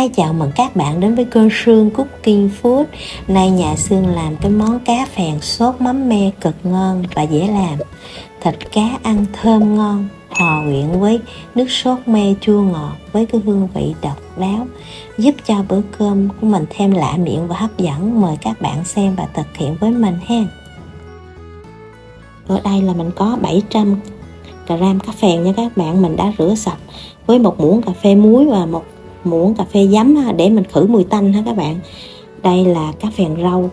Hi, chào mừng các bạn đến với kênh Sương Cooking Food. Nay nhà Sương làm cái món cá phèn sốt mắm me cực ngon và dễ làm. Thịt cá ăn thơm ngon, hòa quyện với nước sốt me chua ngọt với cái hương vị độc đáo, giúp cho bữa cơm của mình thêm lạ miệng và hấp dẫn. Mời các bạn xem và thực hiện với mình ha. Ở đây là mình có 700 gram cá phèn nha các bạn. Mình đã rửa sạch với một muỗng cà phê muối và một muỗng cà phê giấm để mình khử mùi tanh ha các bạn. Đây là cá phèn rau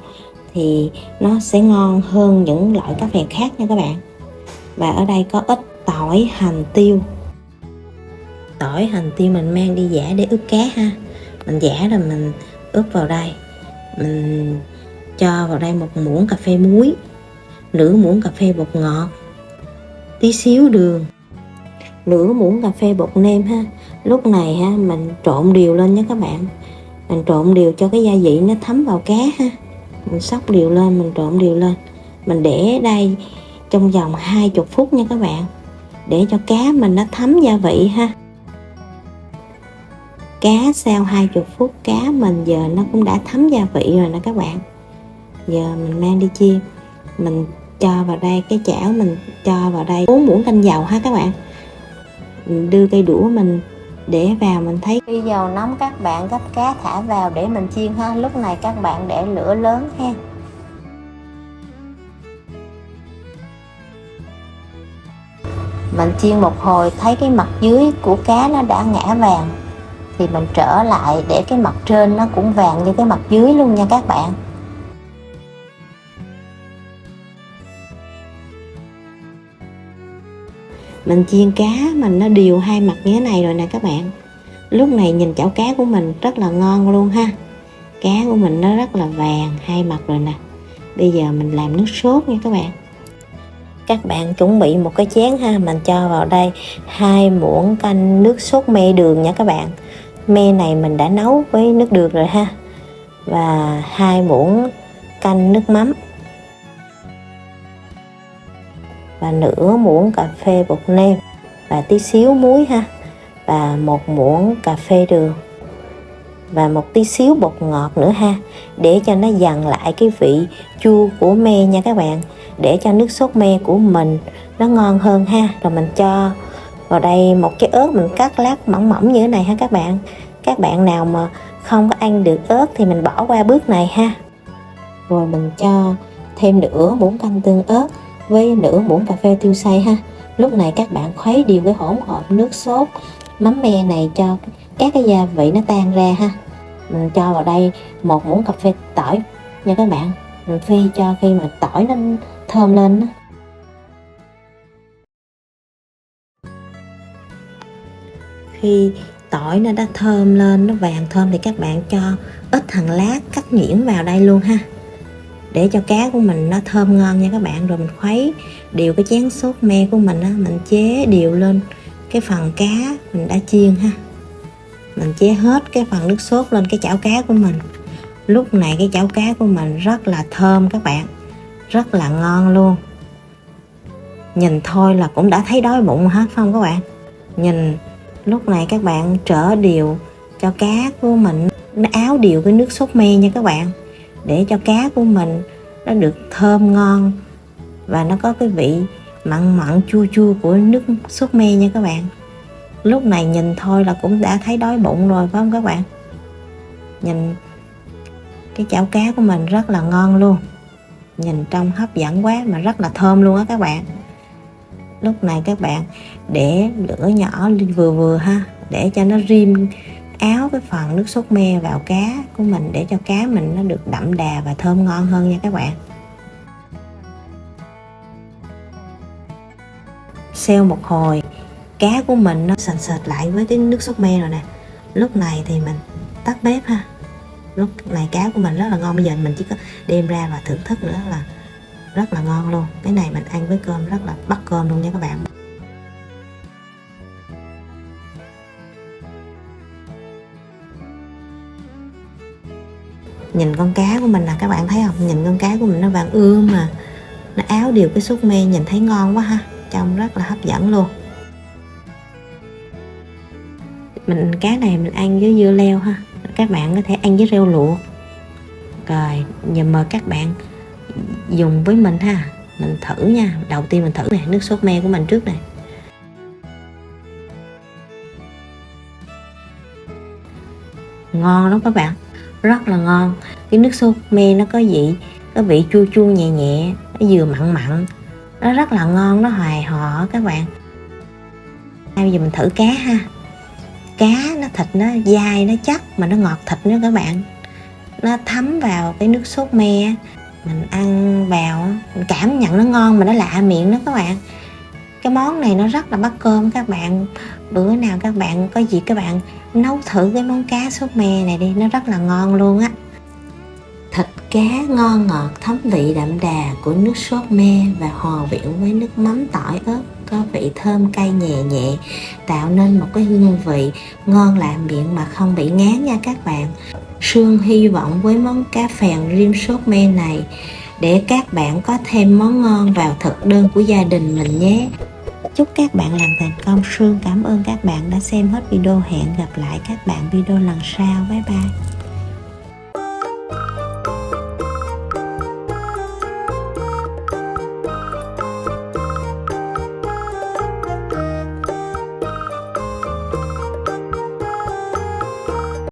thì nó sẽ ngon hơn những loại cá phèn khác nha các bạn. Và ở đây có ít tỏi, hành, tiêu. Tỏi, hành, tiêu mình mang đi giã để ướp cá ha. Mình giã rồi mình ướp vào đây. Mình cho vào đây một muỗng cà phê muối, nửa muỗng cà phê bột ngọt, tí xíu đường, nửa muỗng cà phê bột nêm ha. Lúc này ha mình trộn đều lên nha các bạn. Mình trộn đều cho cái gia vị nó thấm vào cá ha. Mình xóc đều lên, mình trộn đều lên. Mình để đây trong vòng 20 phút nha các bạn, để cho cá mình nó thấm gia vị ha. Cá sau 20 phút cá mình giờ nó cũng đã thấm gia vị rồi nè các bạn. Giờ mình mang đi chiên. Mình cho vào đây cái chảo, mình cho vào đây 4 muỗng canh dầu ha các bạn. Mình đưa cây đũa mình để vào, mình thấy khi dầu nóng các bạn gấp cá thả vào để mình chiên ha. Lúc này các bạn để lửa lớn ha. Mình chiên một hồi thấy cái mặt dưới của cá nó đã ngã vàng thì mình trở lại để cái mặt trên nó cũng vàng như cái mặt dưới luôn nha các bạn. Mình chiên cá mình nó đều hai mặt như thế này rồi nè các bạn. Lúc này nhìn chảo cá của mình rất là ngon luôn ha. Cá của mình nó rất là vàng hai mặt rồi nè. Bây giờ mình làm nước sốt nha các bạn. Các bạn chuẩn bị một cái chén ha. Mình cho vào đây 2 muỗng canh nước sốt me đường nha các bạn. Me này mình đã nấu với nước đường rồi ha. Và 2 muỗng canh nước mắm. Và nửa muỗng cà phê bột nêm và tí xíu muối ha. Và 1 muỗng cà phê đường và một tí xíu bột ngọt nữa ha, để cho nó dằn lại cái vị chua của me nha các bạn, để cho nước sốt me của mình nó ngon hơn ha. Rồi mình cho vào đây một cái ớt mình cắt lát mỏng mỏng như thế này ha các bạn. Các bạn nào mà không có ăn được ớt thì mình bỏ qua bước này ha. Rồi mình cho thêm nửa muỗng canh tương ớt với nửa muỗng cà phê tiêu xay ha. Lúc này các bạn khuấy đều cái hỗn hợp nước sốt mắm me này cho các cái gia vị nó tan ra ha. Mình cho vào đây 1 muỗng cà phê tỏi nha các bạn. Mình phi cho khi mà tỏi nó thơm lên đó. Khi tỏi nó đã thơm lên, nó vàng thơm thì các bạn cho ít hành lá cắt nhuyễn vào đây luôn ha, để cho cá của mình nó thơm ngon nha các bạn. Rồi mình khuấy đều cái chén sốt me của mình á, mình chế đều lên cái phần cá mình đã chiên ha. Mình chế hết cái phần nước sốt lên cái chảo cá của mình. Lúc này cái chảo cá của mình rất là thơm các bạn, rất là ngon luôn. Nhìn thôi là cũng đã thấy đói bụng hết phải không các bạn. Nhìn lúc này các bạn trở đều cho cá của mình nó áo đều cái nước sốt me nha các bạn, để cho cá của mình nó được thơm ngon và nó có cái vị mặn mặn chua chua của nước sốt me nha các bạn. Lúc này nhìn thôi là cũng đã thấy đói bụng rồi phải không các bạn. Nhìn cái chảo cá của mình rất là ngon luôn, nhìn trông hấp dẫn quá mà rất là thơm luôn á các bạn. Lúc này các bạn để lửa nhỏ vừa vừa ha, để cho nó rim áo cái phần nước sốt me vào cá của mình, để cho cá mình nó được đậm đà và thơm ngon hơn nha các bạn. Sau một hồi cá của mình nó sền sệt lại với cái nước sốt me rồi nè. Lúc này thì mình tắt bếp ha. Lúc này cá của mình rất là ngon. Bây giờ mình chỉ có đem ra và thưởng thức nữa là rất là ngon luôn. Cái này mình ăn với cơm rất là bắt cơm luôn nha các bạn. Nhìn con cá của mình là các bạn thấy không, nhìn con cá của mình nó vàng ươm mà nó áo đều cái sốt me, nhìn thấy ngon quá ha, trông rất là hấp dẫn luôn. Cá này mình ăn với dưa leo ha. Các bạn có thể ăn với rau luộc. Rồi giờ mời các bạn dùng với mình ha. Mình thử nha. Đầu tiên mình thử nè, nước sốt me của mình trước nè. Ngon lắm các bạn, rất là ngon. Cái nước sốt me nó có vị chua chua nhẹ nhẹ, nó vừa mặn mặn, nó rất là ngon, nó hòa họ các bạn. Bây giờ mình thử cá ha. Cá nó thịt nó dai, nó chắc mà nó ngọt thịt nữa các bạn. Nó thấm vào cái nước sốt me, mình ăn vào mình cảm nhận nó ngon mà nó lạ miệng đó các bạn. Cái món này nó rất là bắt cơm các bạn. Bữa nào các bạn có dịp các bạn nấu thử cái món cá sốt me này đi, nó rất là ngon luôn á. Thịt cá ngon ngọt thấm vị đậm đà của nước sốt me và hòa quyện với nước mắm tỏi ớt có vị thơm cay nhẹ nhẹ, tạo nên một cái hương vị ngon lạ miệng mà không bị ngán nha các bạn. Sương hy vọng với món cá phèn rim sốt me này để các bạn có thêm món ngon vào thực đơn của gia đình mình nhé. Chúc các bạn làm thành công. Sương cảm ơn các bạn đã xem hết video. Hẹn gặp lại các bạn video lần sau. Bye bye.